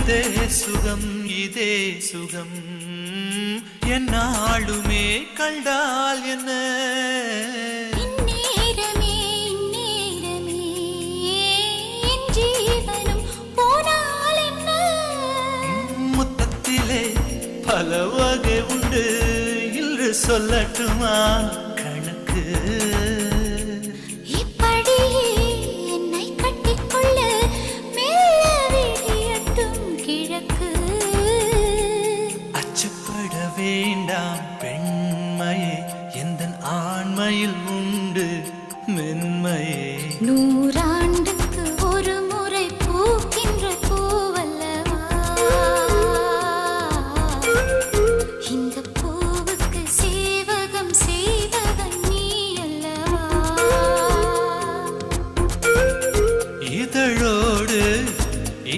இதே சுகம் இதே சுகம் என்னாலுமே கண்டால் என்ன முத்தத்திலே பல வகை உண்டு என்று சொல்லட்டுமா